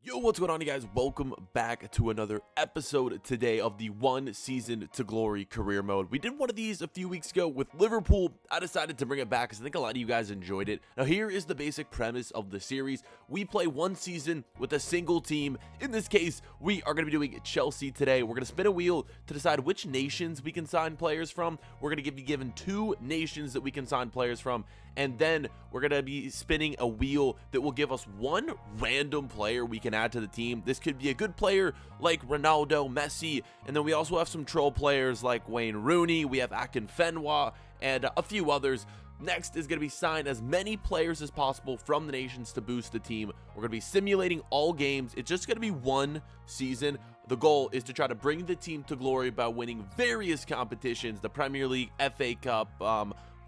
Yo, what's going on, you guys? Welcome back to another episode today of the One Season to Glory career mode. We did one of these a few weeks ago with Liverpool. I decided to bring it back because I think a lot of you guys enjoyed it. Now, here is the basic premise of the series. We play one season with a single team. In this case, we are going to be doing Chelsea today. We're going to spin a wheel to decide which nations we can sign players from. We're going to be given two nations that we can sign players from. And then we're going to be spinning a wheel that will give us one random player we can add to the team. This could be a good player like Ronaldo, Messi, and then we also have some troll players like Wayne Rooney. We have Akinfenwa and a few others. Next is going to be sign as many players as possible from the nations to boost the team. We're going to be simulating all games. It's just going to be one season. The goal is to try to bring the team to glory by winning various competitions, the Premier League, FA Cup,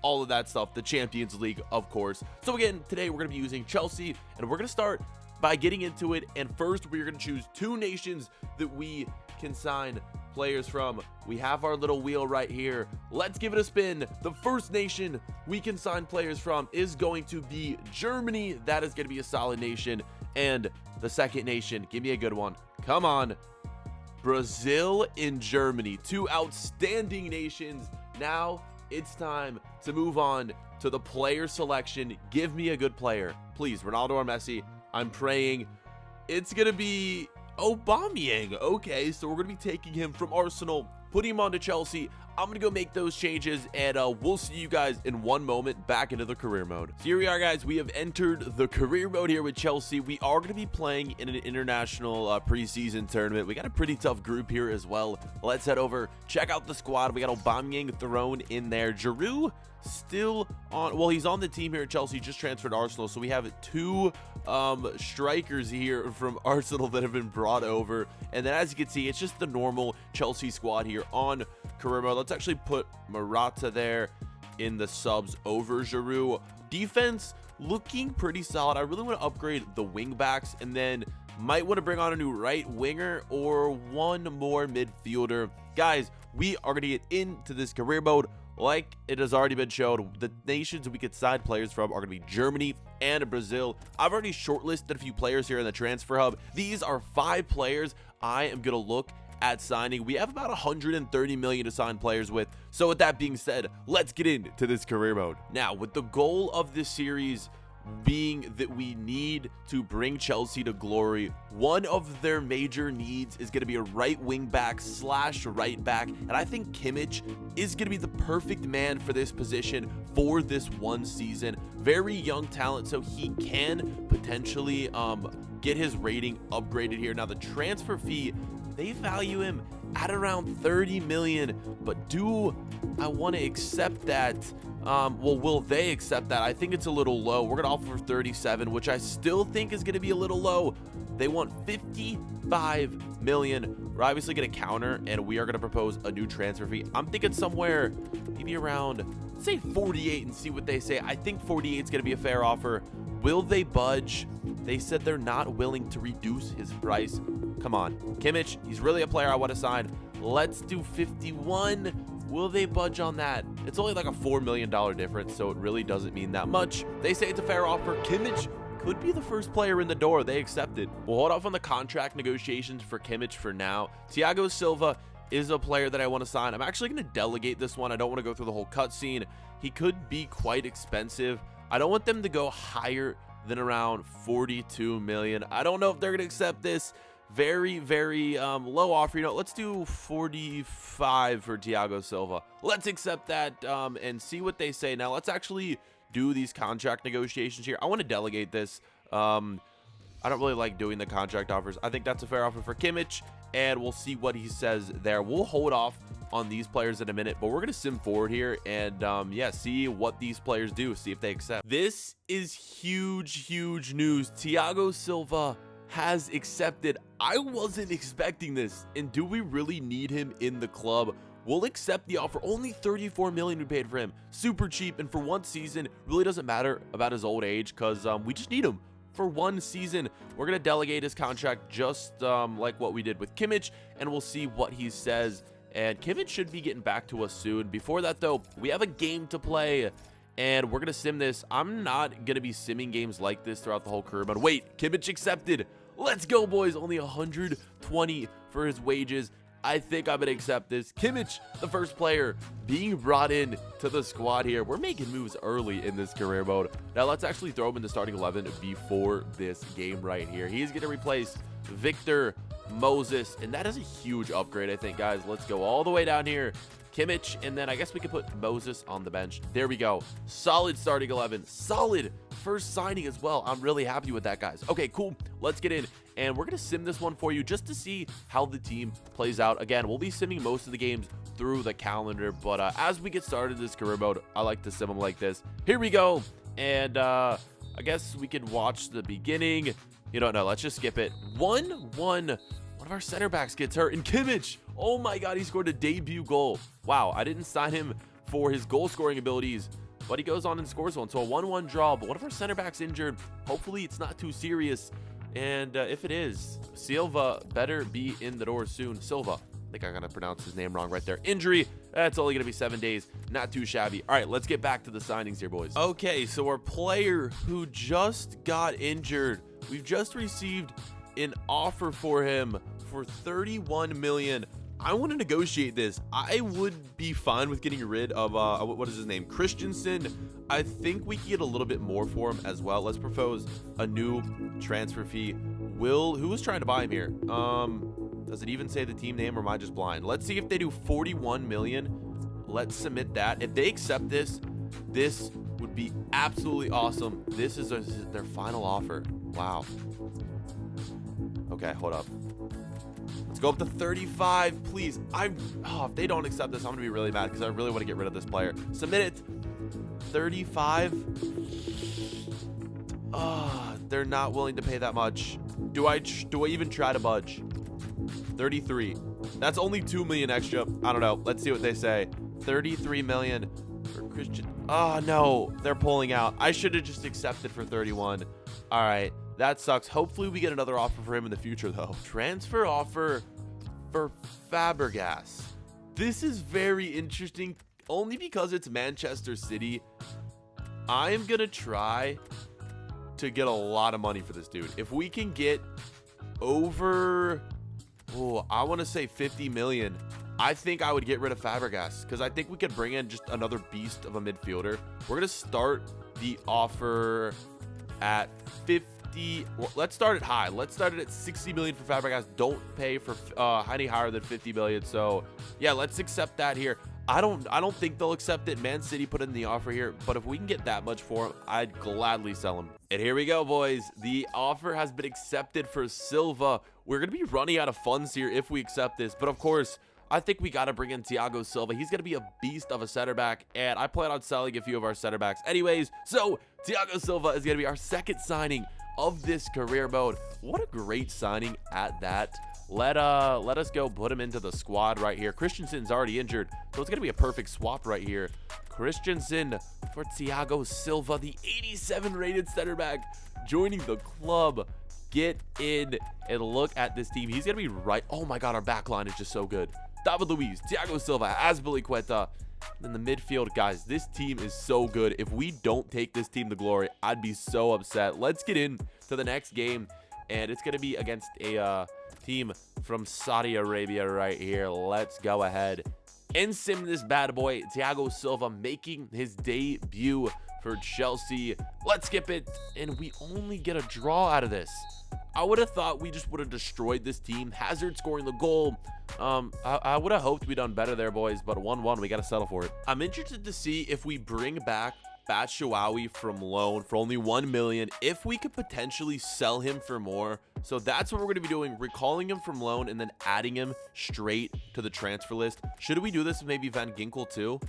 all of that stuff, the Champions League, of course. So again, today we're going to be using Chelsea, and we're going to start by getting into it. And first, we're going to choose two nations that we can sign players from. We have our little wheel right here. Let's give it a spin. The first nation we can sign players from is going to be Germany. That is going to be a solid nation. And the second nation, give me a good one. Come on. Brazil and Germany, two outstanding nations. Now it's time to move on to the player selection. Give me a good player, please. Ronaldo or Messi. I'm praying it's gonna be Aubameyang. Okay, so we're gonna be taking him from Arsenal, putting him onto Chelsea. I'm gonna go make those changes, and we'll see you guys in one moment back into the career mode. So here we are, guys. We have entered the career mode here with Chelsea. We are going to be playing in an international preseason tournament. We got a pretty tough group here as well. Let's head over, check out the squad. We got Aubameyang thrown in there. Giroud still on, well, he's on the team here at Chelsea, just transferred to Arsenal. So we have two strikers here from Arsenal that have been brought over. And then as you can see, it's just the normal Chelsea squad here on career mode. Let's actually put Morata there in the subs over Giroud. Defense looking pretty solid. I really want to upgrade the wing backs, and then might want to bring on a new right winger or one more midfielder. Guys, we are going to get into this career mode. Like it has already been showed, the nations we could sign players from are going to be Germany and Brazil. I've already shortlisted a few players here in the transfer hub. These are 5 players I am going to look at signing. We have about 130 million to sign players with. So with that being said, let's get into this career mode. Now, with the goal of this series being that we need to bring Chelsea to glory, one of their major needs is going to be a right wing back / right back, and I think Kimmich is going to be the perfect man for this position for this one season. Very young talent, so he can potentially get his rating upgraded here. Now, the transfer fee, they value him at around 30 million, but do I want to accept that? Well, will they accept that? I think it's a little low. We're going to offer 37, which I still think is going to be a little low. They want 55 million. We're obviously going to counter, and we are going to propose a new transfer fee. I'm thinking somewhere maybe around, let's say 48 and see what they say. I think 48 is going to be a fair offer. Will they budge? They said they're not willing to reduce his price. Come on, Kimmich, he's really a player I want to sign. Let's do 51. Will they budge on that? It's only like a $4 million difference, so it really doesn't mean that much. They say it's a fair offer. Kimmich could be the first player in the door. They accept it. We'll hold off on the contract negotiations for Kimmich for now. Thiago Silva is a player that I want to sign. I'm actually going to delegate this one. I don't want to go through the whole cutscene. He could be quite expensive. I don't want them to go higher than around 42 million. I don't know if they're going to accept this. Very, very low offer. You know, let's do 45 for Thiago Silva. Let's accept that and see what they say. Now, let's actually do these contract negotiations here. I want to delegate this. I don't really like doing the contract offers. I think that's a fair offer for Kimmich, and we'll see what he says there. We'll hold off on these players in a minute, but we're going to sim forward here and, yeah, see what these players do, see if they accept. This is huge, huge news. Thiago Silva has accepted. I wasn't expecting this, and do we really need him in the club? We'll accept the offer. Only 34 million we paid for him. Super cheap, and for one season, really doesn't matter about his old age because we just need him for one season. We're going to delegate his contract just like what we did with Kimmich, and we'll see what he says. And Kimmich should be getting back to us soon. Before that, though, we have a game to play, and we're going to sim this. I'm not going to be simming games like this throughout the whole career, but wait, Kimmich accepted. Let's go, boys. Only 120 for his wages. I think I'm going to accept this. Kimmich, the first player being brought in to the squad here. We're making moves early in this career mode. Now, let's actually throw him in the starting 11 before this game right here. He's going to replace Victor Moses, and that is a huge upgrade, I think, guys. Let's go all the way down here. Kimmich, and then I guess we could put Moses on the bench. There we go. Solid starting 11. Solid first signing as well. I'm really happy with that, guys. Okay, cool. Let's get in, and we're going to sim this one for you just to see how the team plays out. Again, we'll be simming most of the games through the calendar, but as we get started this career mode, I like to sim them like this. Here we go, and I guess we could watch the beginning. You don't know. Let's just skip it. 1-1. One of our center backs gets hurt, and Kimmich, oh my god, he scored a debut goal. Wow, I didn't sign him for his goal scoring abilities, but he goes on and scores one. So a 1-1 draw, but one of our center backs injured. Hopefully it's not too serious, and if it is, Silva better be in the door soon. Silva, I think I'm gonna pronounce his name wrong right there. Injury, that's only gonna be 7 days. Not too shabby. All right, let's get back to the signings here, boys. Okay, so our player who just got injured, we've just received an offer for him for 31 million. I want to negotiate this. I would be fine with getting rid of what is his name, Christensen. I think we can get a little bit more for him as well. Let's propose a new transfer fee. Who was trying to buy him here? Does it even say the team name, or am I just blind? Let's see if they do 41 million. Let's submit that. If they accept this, this would be absolutely awesome. This is their final offer. Wow. Okay, hold up. Let's go up to 35, please. If they don't accept this, I'm gonna be really mad because I really want to get rid of this player. Submit it. 35. They're not willing to pay that much. Do I even try to budge? 33. That's only 2 million extra. I don't know. Let's see what they say. 33 million for Christian. Oh no, they're pulling out. I should have just accepted for 31. All right. That sucks. Hopefully we get another offer for him in the future, though. Transfer offer for Fabregas. This is very interesting, only because it's Manchester City. I am going to try to get a lot of money for this dude. If we can get over, I want to say 50 million, I think I would get rid of Fabregas because I think we could bring in just another beast of a midfielder. We're going to start the offer at 50. Well, let's start it high. Let's start it at 60 million for Fabregas. Don't pay for any higher than 50 million. So yeah, let's accept that here. I don't think they'll accept it. Man City put in the offer here, but if we can get that much for him, I'd gladly sell him. And here we go, boys. The offer has been accepted for Silva. We're gonna be running out of funds here if we accept this, but of course, I think we got to bring in Thiago Silva. He's going to be a beast of a center back, and I plan on selling a few of our center backs anyways. So Thiago Silva is going to be our second signing of this career mode. What a great signing at that. Let us go put him into the squad right here. Christensen's already injured, so it's going to be a perfect swap right here. Christensen for Thiago Silva, the 87 rated center back, joining the club. Get in and look at this team. He's going to be right. Oh my God, our back line is just so good. David Luiz, Thiago Silva, Azpilicueta. In the midfield, guys, this team is so good. If we don't take this team to glory, I'd be so upset. Let's get in to the next game, and it's going to be against a team from Saudi Arabia right here. Let's go ahead and sim this bad boy. Thiago Silva making his debut for Chelsea. Let's skip it, and we only get a draw out of this. I would have thought we just would have destroyed this team. Hazard scoring the goal. I would have hoped we'd done better there, boys, but 1-1, we got to settle for it. I'm interested to see if we bring back Batshuayi from loan for only 1 million, if we could potentially sell him for more. So that's what we're going to be doing, recalling him from loan and then adding him straight to the transfer list. Should we do this with maybe Van Ginkel too?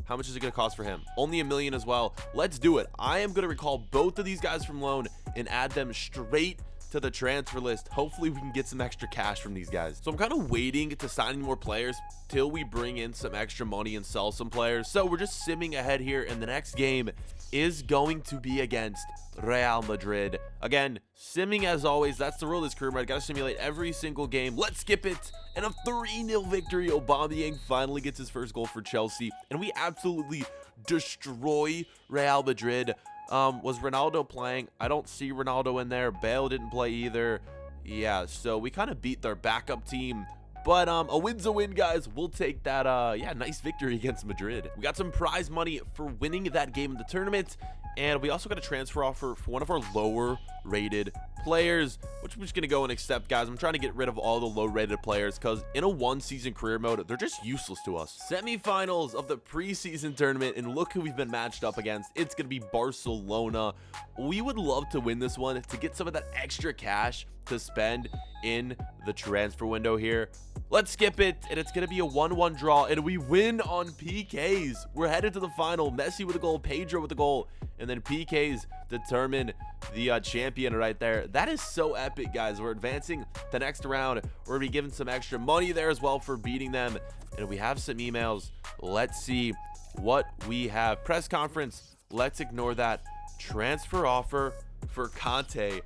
How much is it going to cost for him? Only 1 million as well. Let's do it. I am going to recall both of these guys from loan and add them straight to the transfer list. Hopefully we can get some extra cash from these guys. So I'm kind of waiting to sign more players till we bring in some extra money and sell some players. So we're just simming ahead here, and the next game is going to be against Real Madrid. Again, simming as always. That's the rule of this career mode. Got to simulate every single game. Let's skip it. And a 3-0 victory. Aubameyang finally gets his first goal for Chelsea, and we absolutely destroy Real Madrid. Was Ronaldo playing? I don't see Ronaldo in there. Bale didn't play either. Yeah, so we kind of beat their backup team. But a win's a win, guys. We'll take that, yeah, nice victory against Madrid. We got some prize money for winning that game in the tournament. And we also got a transfer offer for one of our lower rated players, which we're just going to go and accept, guys. I'm trying to get rid of all the low rated players because in a one-season career mode, they're just useless to us. Semifinals of the preseason tournament, and look who we've been matched up against. It's going to be Barcelona. We would love to win this one to get some of that extra cash to spend in the transfer window here. Let's skip it, and it's going to be a 1-1 draw, and we win on PKs. We're headed to the final. Messi with a goal, Pedro with a goal, and then PKs determine the champion right there. That is so epic, guys. We're advancing the next round. We're going to be giving some extra money there as well for beating them, and we have some emails. Let's see what we have. Press conference. Let's ignore that. Transfer offer for Conte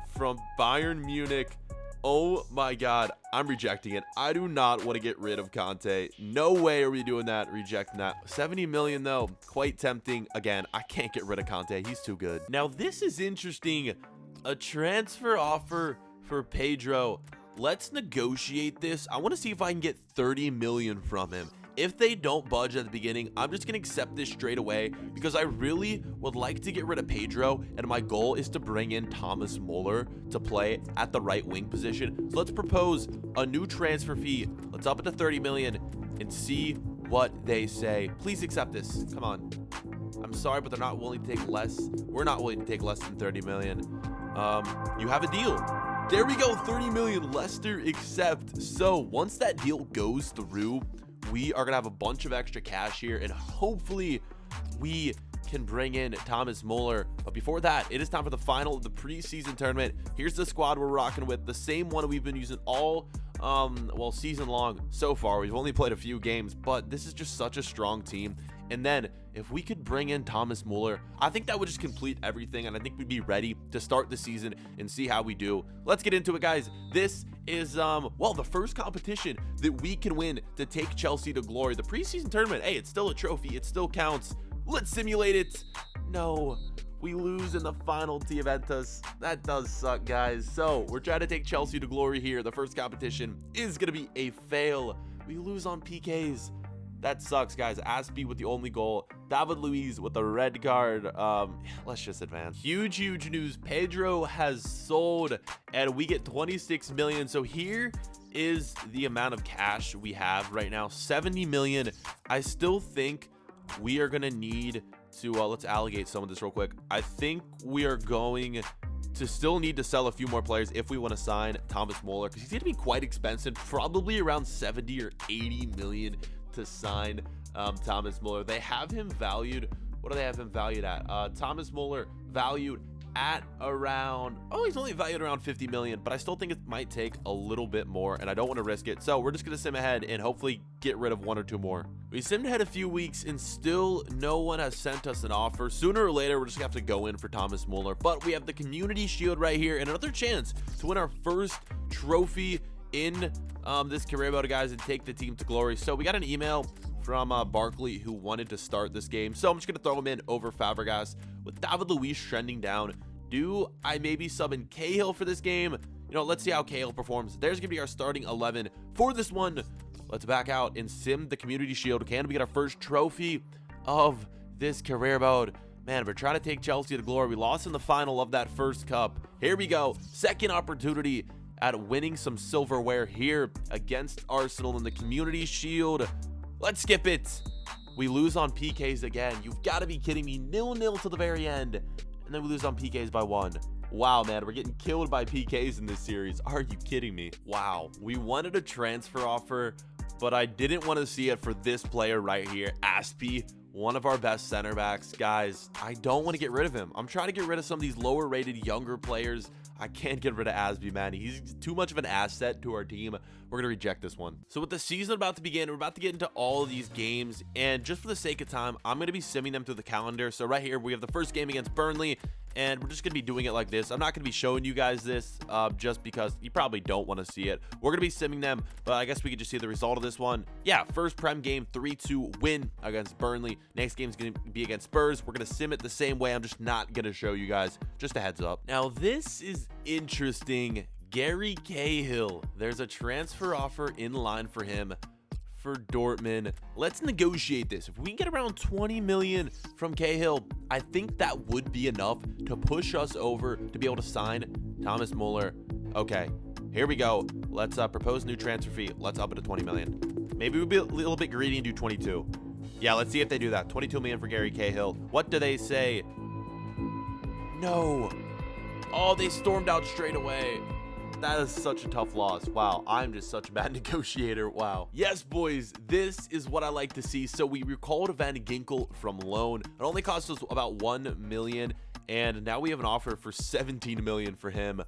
from Bayern Munich. Oh my God, I'm rejecting it. I do not want to get rid of Conte. No way are we doing that, rejecting that. 70 million though, quite tempting. Again, I can't get rid of Conte. He's too good. Now this is interesting. A transfer offer for Pedro. Let's negotiate this. I want to see if I can get 30 million from him. If they don't budge at the beginning, I'm just going to accept this straight away because I really would like to get rid of Pedro, and my goal is to bring in Thomas Muller to play at the right wing position. So let's propose a new transfer fee. Let's up it to 30 million and see what they say. Please accept this. Come on. I'm sorry, but they're not willing to take less. We're not willing to take less than 30 million. You have a deal. There we go. 30 million. Leicester accept. So once that deal goes through, we are going to have a bunch of extra cash here, and hopefully we can bring in Thomas Muller. But before that, it is time for the final of the preseason tournament. Here's the squad we're rocking with, the same one we've been using all well, season long so far. We've only played a few games, but this is just such a strong team. And then if we could bring in Thomas Muller, I think that would just complete everything, and I think we'd be ready to start the season and see how we do. Let's get into it, guys. This is well, the first competition that we can win to take Chelsea to glory. The preseason tournament, hey, it's still a trophy, it still counts. Let's simulate it. No, we lose in the final to Juventus. That does suck, guys. So we're trying to take Chelsea to glory here. The first competition is gonna be a fail. We lose on PKs. That sucks, guys. Aspie with the only goal. David Luiz with the red card. Let's just advance. Huge news. Pedro has sold, and we get 26 million. So here is the amount of cash we have right now. 70 million. I still think we are going to need to, let's allocate some of this real quick. I think we are going to still need to sell a few more players if we want to sign Thomas Muller, because he's going to be quite expensive, probably around 70 or 80 million to sign Thomas Muller. They have him valued. What do they have him valued at? Thomas Muller valued at around, oh, he's only valued around 50 million, but I still think it might take a little bit more, and I don't want to risk it. So we're just going to sim ahead and hopefully get rid of one or two more. We simmed ahead a few weeks, and still no one has sent us an offer. Sooner or later, we're just going to have to go in for Thomas Muller, but we have the Community Shield right here and another chance to win our first trophy in this career mode, guys, and take the team to glory. So we got an email from Barkley, who wanted to start this game, so I'm just gonna throw him in over Fabregas with David Luiz trending down. Do I maybe sub in Cahill for this game? You know, let's see how Cahill performs. There's gonna be our starting 11 for this one. Let's back out and sim the Community Shield. Can we get our first trophy of this career mode? Man, we're trying to take Chelsea to glory. We lost in the final of that first cup. Here we go, second opportunity at winning some silverware here against Arsenal in the Community Shield. Let's skip it. We lose on PKs again. You've got to be kidding me. 0-0 to the very end, and then we lose on PKs by 1. Wow, man, we're getting killed by PKs in this series. Are you kidding me? Wow. We wanted a transfer offer, but I didn't want to see it for this player right here, Aspie, one of our best center backs. Guys, I don't want to get rid of him. I'm trying to get rid of some of these lower rated younger players. I can't get rid of Aspie, man. He's too much of an asset to our team. We're going to reject this one. So with the season about to begin, we're about to get into all of these games. And just for the sake of time, I'm going to be simming them through the calendar. So right here, we have the first game against Burnley. And we're just going to be doing it like this. I'm not going to be showing you guys this just because you probably don't want to see it. We're going to be simming them, but I guess we could just see the result of this one. Yeah, first Prem game, 3-2 win against Burnley. Next game is going to be against Spurs. We're going to sim it the same way. I'm just not going to show you guys. Just a heads up. Now, this is interesting Gary Cahill. There's a transfer offer in line for him for Dortmund. Let's negotiate this. If we can get around 20 million from Cahill, I think that would be enough to push us over to be able to sign Thomas Muller. Okay, here we go. Let's propose new transfer fee. Let's up it to 20 million. Maybe we'll be a little bit greedy and do 22. Yeah, let's see if they do that. 22 million for Gary Cahill. What do they say? No. Oh, they stormed out straight away. That is such a tough loss. Wow, I'm just such a bad negotiator. Wow. Yes, boys, this is what I like to see. So we recalled Van Ginkel from loan. It only cost us about 1 million, and now we have an offer for 17 million for him.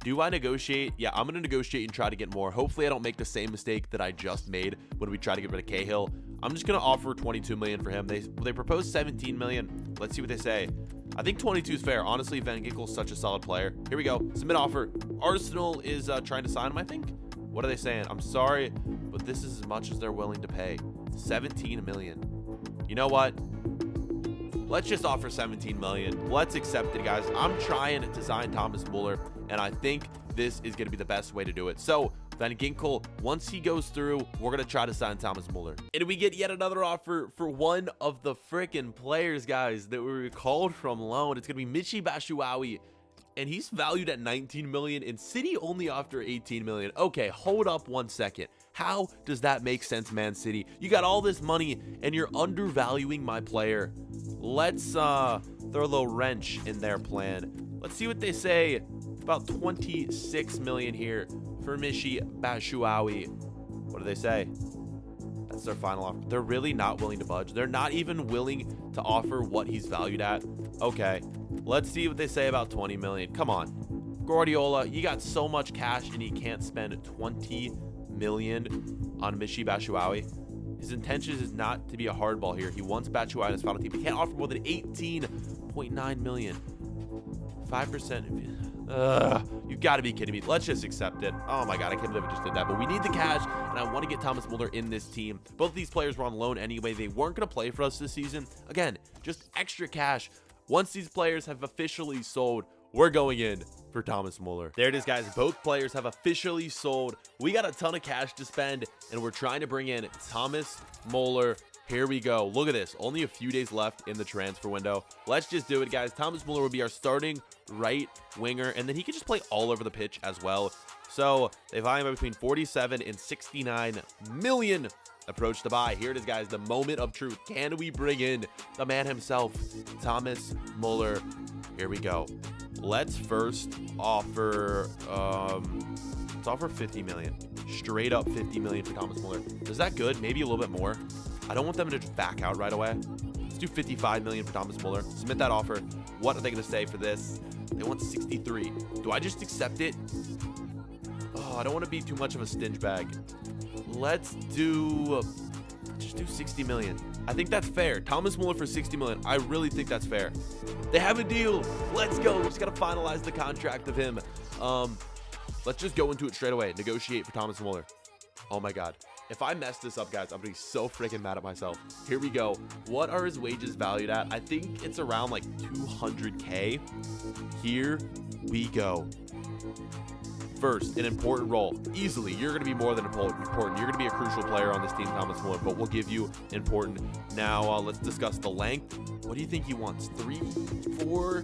Do I negotiate? Yeah, I'm going to negotiate and try to get more. Hopefully, I don't make the same mistake that I just made when we tried to get rid of Cahill. I'm just going to offer 22 million for him. They proposed 17 million. Let's see what they say. I think 22 is fair. Honestly, Van Ginkel is such a solid player. Here we go. Submit offer. Arsenal is trying to sign him, I think. What are they saying? I'm sorry, but this is as much as they're willing to pay. 17 million. You know what? Let's just offer 17 million. Let's accept it, guys. I'm trying to sign Thomas Muller, and I think this is going to be the best way to do it. So Van Ginkel, once he goes through, we're going to try to sign Thomas Muller. And we get yet another offer for one of the freaking players, guys, that we recalled from loan. It's going to be Michy Batshuayi, and he's valued at 19 million, and City only after 18 million. Okay, hold up 1 second. How does that make sense, Man City? You got all this money, and you're undervaluing my player. Let's throw a little wrench in their plan. Let's see what they say. About 26 million here for Michy Batshuayi. What do they say? That's their final offer. They're really not willing to budge. They're not even willing to offer what he's valued at. Okay, let's see what they say about 20 million. Come on, Guardiola, you got so much cash and you can't spend 20 million on Michy Batshuayi. His intention is not to be a hardball here. He wants Batshuayi in his final team. He can't offer more than 18.9 million. 5%. You got to be kidding me. Let's just accept it. Oh my god, I can't believe I just did that. But we need the cash, and I want to get Thomas Muller in this team. Both of these players were on loan anyway. They weren't going to play for us this season. Again, just extra cash. Once these players have officially sold, we're going in for Thomas Muller. There it is, guys. Both players have officially sold. We got a ton of cash to spend, and we're trying to bring in Thomas Muller. Here we go. Look at this. Only a few days left in the transfer window. Let's just do it, guys. Thomas Muller will be our starting right winger, and then he can just play all over the pitch as well. So they value him between 47 and 69 million. Approach to buy. Here it is, guys. The moment of truth. Can we bring in the man himself, Thomas Muller? Here we go. Let's first offer let's offer 50 million. Straight up 50 million for Thomas Muller. Is that good? Maybe a little bit more. I don't want them to just back out right away. Let's do 55 million for Thomas Muller. Submit that offer. What are they going to say for this? They want 63. Do I just accept it? Oh, I don't want to be too much of a stinge bag. Let's just do 60 million. I think that's fair. Thomas Muller for 60 million. I really think that's fair. They have a deal. Let's go. We just got to finalize the contract of him. Let's just go into it straight away. Negotiate for Thomas Muller. Oh my god. If I mess this up, guys, I'm gonna be so freaking mad at myself. Here we go. What are his wages valued at? I think it's around like 200K. Here we go. First, an important role. Easily, you're going to be more than important. You're going to be a crucial player on this team, Thomas Muller, but we'll give you important. Now, let's discuss the length. What do you think he wants? 3, 4,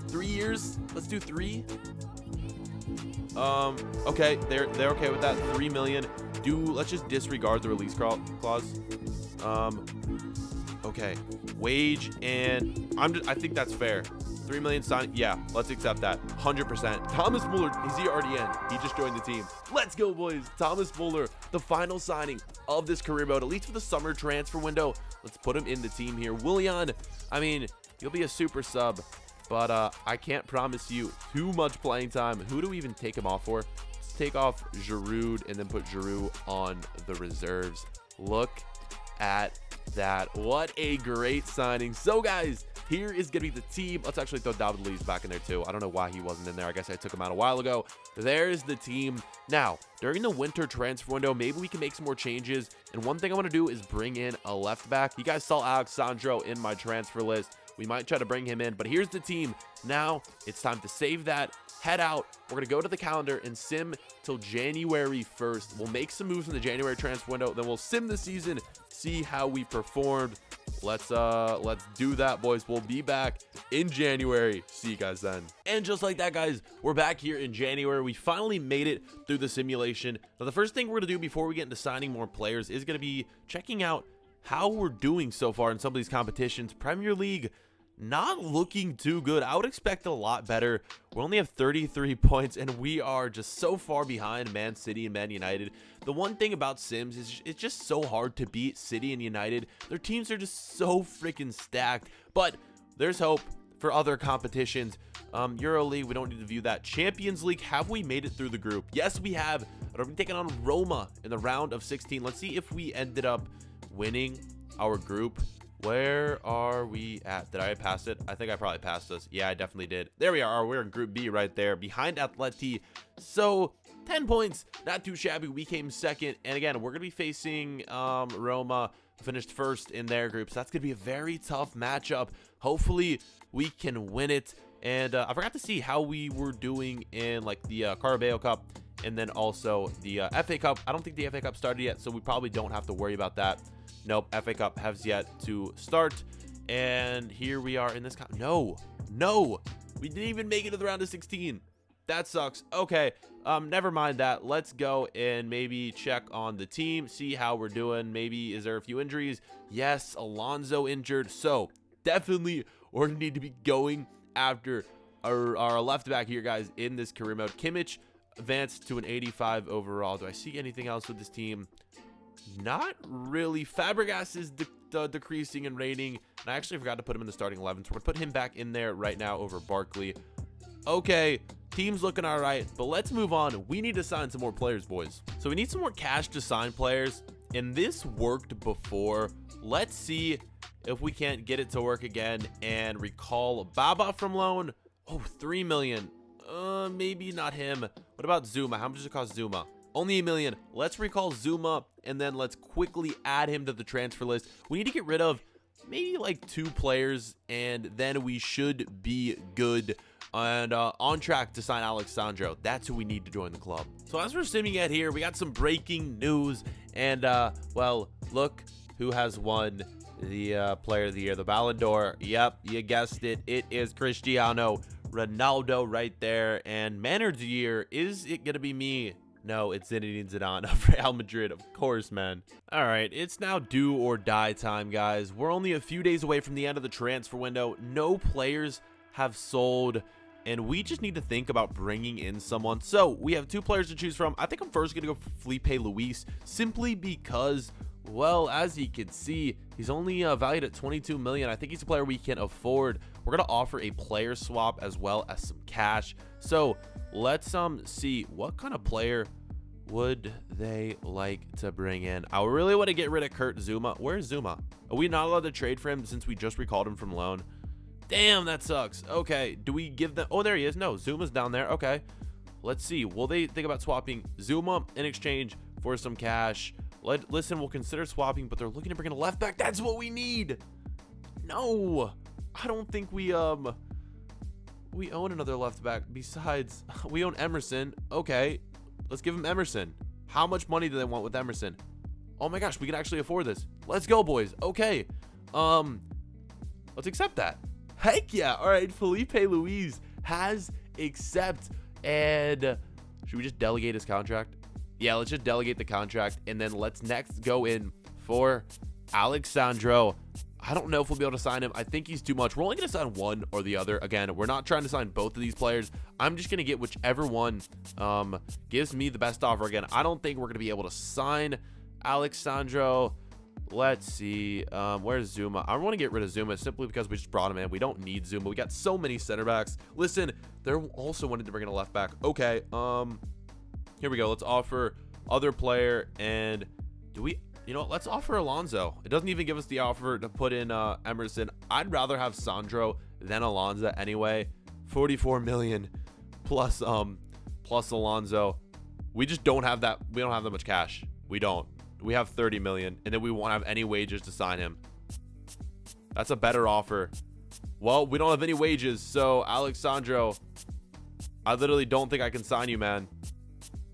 3 years? Let's do 3. Okay, they're okay with that. 3 million. Let's just disregard the release clause. Okay, wage, and I think that's fair. 3 million sign. Yeah, let's accept that. 100%. Thomas Muller, is he already in? He just joined the team. Let's go, boys. Thomas Muller, the final signing of this career mode, at least for the summer transfer window. Let's put him in the team here. Willian, I mean, you'll be a super sub, but I can't promise you too much playing time. Who do we even take him off for? Let's take off Giroud and then put Giroud on the reserves. Look at that. What a great signing. So, guys, here is going to be the team. Let's actually throw David Luiz back in there too. I don't know why he wasn't in there. I guess I took him out a while ago. There's the team. Now, during the winter transfer window, maybe we can make some more changes. And one thing I want to do is bring in a left back. You guys saw Alexandro in my transfer list. We might try to bring him in, but here's the team. Now it's time to save that head out. We're going to go to the calendar and sim till January 1st. We'll make some moves in the January transfer window. Then we'll sim the season, see how we performed. Let's do that, boys. We'll be back in January. See you guys then. And just like that, guys, we're back here in January. We finally made it through the simulation. Now, the first thing we're going to do before we get into signing more players is going to be checking out how we're doing so far in some of these competitions. Premier League, not looking too good. I would expect a lot better. We only have 33 points, and we are just so far behind Man City and Man United. The one thing about Sims is it's just so hard to beat City and United. Their teams are just so freaking stacked, but there's hope for other competitions. Euro League, we don't need to view that. Champions League, have we made it through the group? Yes, we have. We're taking on Roma in the round of 16. Let's see if we ended up winning our group. Where are we at? Did I pass it? I think I probably passed us. Yeah, I definitely did. There we are. We're in Group B right there, behind Atleti. So 10 points, not too shabby. We came second, and again, we're gonna be facing Roma, finished first in their group. So that's gonna be a very tough matchup. Hopefully, we can win it. And I forgot to see how we were doing in like the Carabao Cup, and then also the FA Cup. I don't think the FA Cup started yet, so we probably don't have to worry about that. Nope, FA Cup has yet to start. And here we are in this. No, we didn't even make it to the round of 16. That sucks. Okay, never mind that. Let's go and maybe check on the team, see how we're doing. Maybe is there a few injuries? Yes, Alonso injured. So definitely we're gonna need to be going after our left back here, guys, in this career mode. Kimmich advanced to an 85 overall. Do I see anything else with this team? Not really. Fabregas is decreasing in rating, and I actually forgot to put him in the starting 11, so we're gonna put him back in there right now over Barkley. Okay, team's looking all right, but let's move on. We need to sign some more players, boys. So we need some more cash to sign players, and this worked before. Let's see if we can't get it to work again and recall Baba from loan. Oh, 3 million. Maybe not him. What about Zuma? How much does it cost Zuma? Only 1 million. Let's recall Zuma, and then let's quickly add him to the transfer list. We need to get rid of maybe like 2 players, and then we should be good and on track to sign Alexandro. That's who we need to join the club. So as we're simming at here, we got some breaking news, and well, look who has won the Player of the Year, the Ballon d'Or. Yep, you guessed it. It is Cristiano Ronaldo right there. And Manager of the Year, is it gonna be me? No, it's Zinedine Zidane of Real Madrid, of course, man. All right, it's now do or die time, guys. We're only a few days away from the end of the transfer window. No players have sold, and we just need to think about bringing in someone. So we have 2 players to choose from. I think I'm first gonna go for Felipe Luis, simply because, well, as you can see, he's only valued at 22 million. I think he's a player we can afford. We're gonna offer a player swap as well as some cash. So let's see what kind of player would they like to bring in. I really want to get rid of Kurt Zuma. Where's Zuma? Are we not allowed to trade for him since we just recalled him from loan? Damn, that sucks. Okay, do we give them? Oh, there he is. No, Zuma's down there. Okay, let's see. Will they think about swapping Zuma in exchange for some cash? Listen, we'll consider swapping, but they're looking to bring in a left back. That's what we need. No, I don't think we own another left back. Besides, we own Emerson. Okay, let's give him Emerson. How much money do they want with Emerson? Oh my gosh, we can actually afford this. Let's go, boys. Okay, let's accept that. Heck yeah. All right, Felipe Luis has accept. And should we just delegate his contract? Yeah, let's just delegate the contract, and then let's next go in for Alexandro. I don't know if we'll be able to sign him. I think he's too much. We're only going to sign one or the other. Again, we're not trying to sign both of these players. I'm just going to get whichever one gives me the best offer. Again, I don't think we're going to be able to sign Alexandro. Let's see. Where's Zuma? I want to get rid of Zuma simply because we just brought him in. We don't need Zuma. We got so many center backs. Listen, they're also wanted to bring in a left back. Okay. Here we go. Let's offer other player. And do we... You know what? Let's offer Alonso. It doesn't even give us the offer to put in Emerson. I'd rather have Sandro than Alonso anyway. 44 million plus Alonso. We just don't have that. We don't have that much cash. We don't. We have 30 million, and then we won't have any wages to sign him. That's a better offer. Well, we don't have any wages, so Alexandro, I literally don't think I can sign you, man.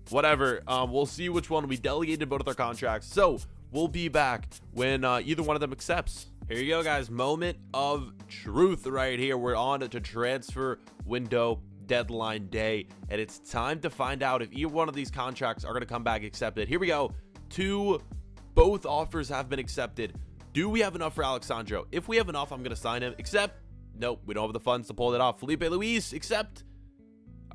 Whatever. We'll see which one. We delegated both of their contracts, so we'll be back when either one of them accepts. Here you go, guys. Moment of truth right here. We're on to transfer window deadline day, and it's time to find out if either one of these contracts are going to come back accepted. Here we go. Both offers have been accepted. Do we have enough for Alexandro? If we have enough, I'm going to sign him. Except, nope, we don't have the funds to pull it off. Felipe Luis, accept.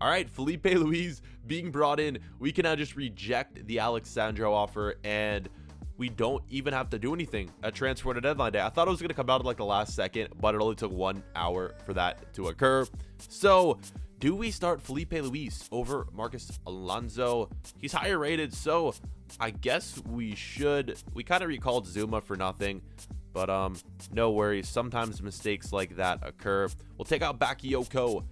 All right, Felipe Luis being brought in. We can now just reject the Alexandro offer, and we don't even have to do anything at transfer to deadline day. I thought it was going to come out at like the last second, but it only took 1 hour for that to occur. So, do we start Felipe Luis over Marcos Alonso? He's higher rated, so I guess we should. We kind of recalled Zuma for nothing, but no worries. Sometimes mistakes like that occur. We'll take out Bakayoko,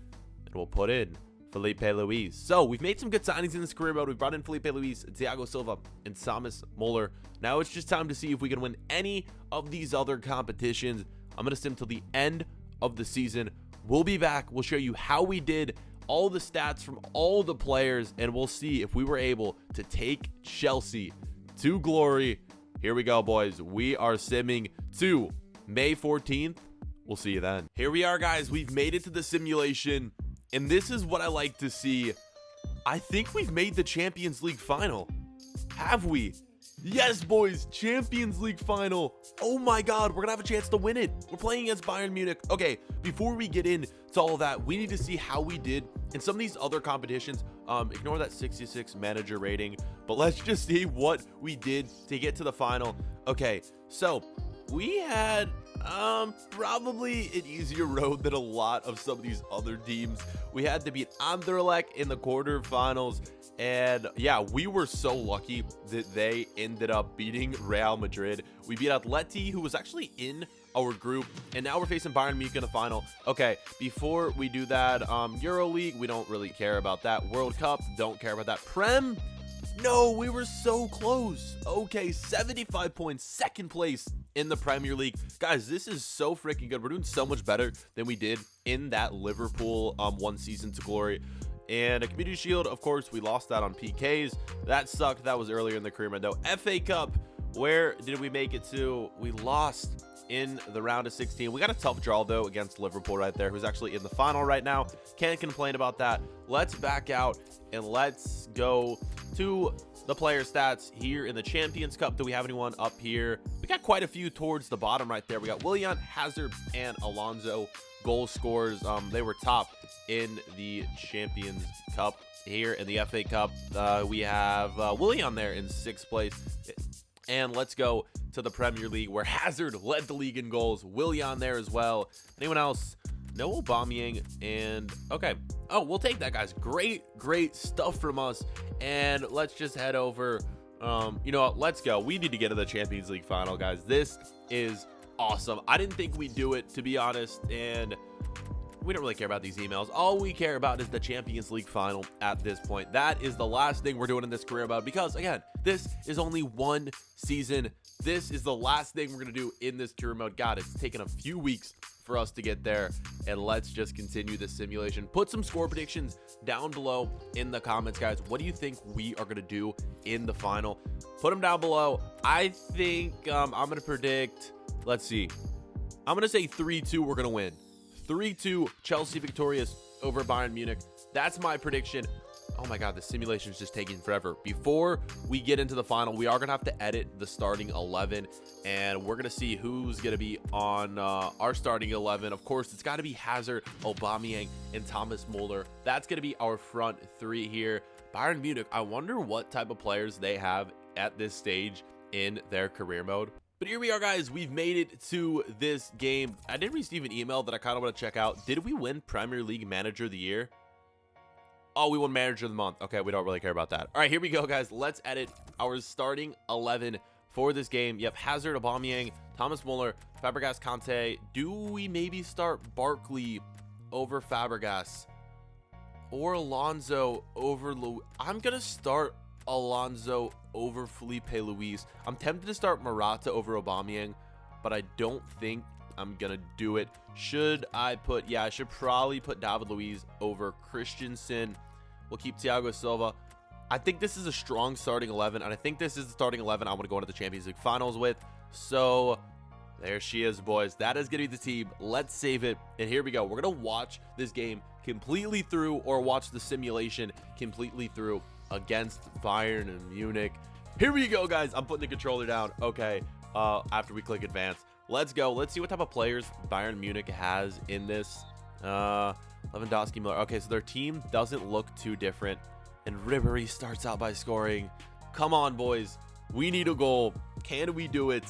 and we'll put in Felipe Luis. So we've made some good signings in this career mode. We brought in Felipe Luis, Thiago Silva, and Thomas Muller. Now it's just time to see if we can win any of these other competitions. I'm going to sim till the end of the season. We'll be back. We'll show you how we did, all the stats from all the players, and we'll see if we were able to take Chelsea to glory. Here we go, boys. We are simming to May 14th. We'll see you then. Here we are, guys. We've made it to the simulation, and this is what I like to see. I think we've made the Champions League final. Have we? Yes, boys, Champions League final. Oh my God, we're gonna have a chance to win it. We're playing against Bayern Munich. Okay, before we get into all of that, we need to see how we did in some of these other competitions. Ignore that 66 manager rating, but let's just see what we did to get to the final. Okay, so we had probably an easier road than a lot of some of these other teams. We had to beat Anderlecht in the quarterfinals. And yeah, we were so lucky that they ended up beating Real Madrid. We beat Atleti, who was actually in our group, and now we're facing Bayern Munich in the final. Okay, before we do that, EuroLeague, we don't really care about that. World Cup, don't care about that. Prem, no, we were so close. Okay, 75 points, second place in the Premier League. Guys, this is so freaking good. We're doing so much better than we did in that Liverpool one season to glory. And a Community Shield, of course, we lost that on PKs. That sucked. That was earlier in the career mode, though. FA Cup, where did we make it to? We lost in the round of 16. We got a tough draw, though, against Liverpool right there, who's actually in the final right now. Can't complain about that. Let's back out, and let's go to the player stats here in the Champions Cup. Do we have anyone up here? We got quite a few towards the bottom right there. We got Willian, Hazard, and Alonso. Goal scorers, they were top in the Champions Cup. Here in the FA Cup, we have Willian there in 6th place. And let's go to the Premier League, where Hazard led the league in goals. Willian there as well. Anyone else? No Aubameyang. And okay. Oh, we'll take that, guys. Great stuff from us. And let's just head over. You know what? Let's go. We need to get to the Champions League final, guys. This is awesome. I didn't think we'd do it, to be honest, and we don't really care about these emails. All we care about is the Champions League final at this point. That is the last thing we're doing in this career mode, because again, this is only one season. This is the last thing we're gonna do in this career mode. God, it's taken a few weeks for us to get there, and let's just continue this simulation. Put some score predictions down below in the comments, guys. What do you think we are gonna do in the final? Put them down below. I think I'm gonna predict, let's see, I'm gonna say 3-2 we're gonna win. 3-2 Chelsea victorious over Bayern Munich. That's my prediction. Oh my God, the simulation is just taking forever. Before we get into the final, we are gonna have to edit the starting 11, and we're gonna see who's gonna be on our starting 11. Of course, it's got to be Hazard, Aubameyang, and Thomas Muller. That's gonna be our front three here. Bayern Munich, I wonder what type of players they have at this stage in their career mode. But here we are, guys. We've made it to this game. I did receive an email that I kind of want to check out. Did we win Premier League Manager of the Year? Oh, we won Manager of the Month. Okay, we don't really care about that. All right, here we go, guys. Let's edit our starting 11 for this game. Yep, Hazard, Aubameyang, Thomas Muller, Fabregas, Kanté. Do we maybe start Barkley over Fabregas? Or Alonso over I'm going to start Alonso over Felipe Luis. I'm tempted to start Morata over Aubameyang, but I don't think I'm gonna do it. Should I put, yeah, I should probably put David Luiz over Christensen. We'll keep Thiago Silva. I think this is a strong starting 11, and I think this is the starting 11 I want to go into the Champions League finals with. So there she is, boys. That is going to be the team. Let's save it, and here we go. We're going to watch this game completely through, or watch the simulation completely through against Bayern and Munich. Here we go, guys. I'm putting the controller down. Okay, after we click advance, let's go. Let's see what type of players Bayern Munich has in this. Lewandowski, Miller. Okay, so their team doesn't look too different. And Ribéry starts out by scoring. Come on, boys. We need a goal. Can we do it?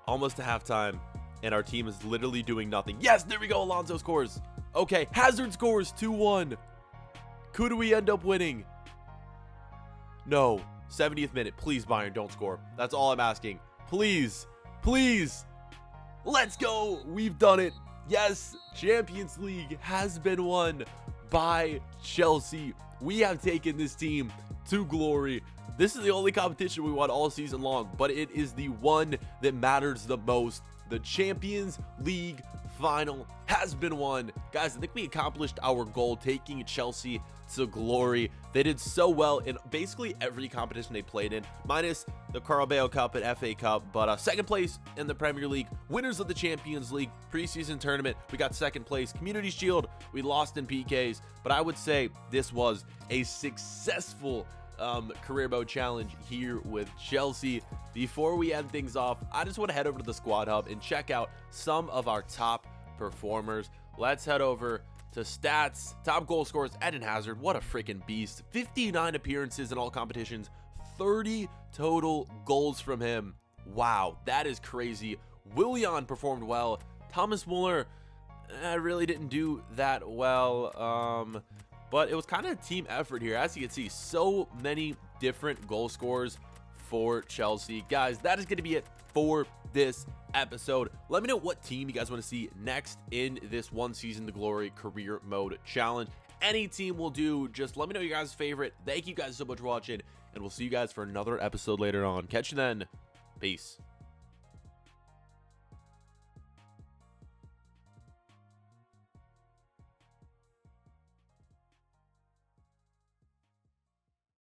Almost to halftime. And our team is literally doing nothing. Yes, there we go. Alonso scores. Okay, Hazard scores 2-1. Could we end up winning? No. 70th minute. Please, Bayern, don't score. That's all I'm asking. Please. Please. Let's go. We've done it. Yes, Champions League has been won by Chelsea. We have taken this team to glory. This is the only competition we won all season long, but it is the one that matters the most. The Champions League final has been won. Guys, I think we accomplished our goal, taking Chelsea to glory. They did so well in basically every competition they played in, minus the Carabao Cup and FA Cup, but second place in the Premier League, winners of the Champions League preseason tournament, we got second place. Community Shield, we lost in PKs, but I would say this was a successful career mode challenge here with Chelsea. Before we end things off, I just want to head over to the squad hub and check out some of our top performers. Let's head over to stats. Top goal scorers, Eden Hazard. What a freaking beast. 59 appearances in all competitions, 30 total goals from him. Wow, that is crazy. Willian performed well. Thomas Muller really didn't do that well, but it was kind of a team effort here. As you can see, so many different goal scorers for Chelsea. Guys, that is going to be it for this episode. Let me know what team you guys want to see next in this One Season to Glory career mode challenge. Any team will do. Just let me know your guys' favorite. Thank you guys so much for watching, and we'll see you guys for another episode later on. Catch you then. Peace.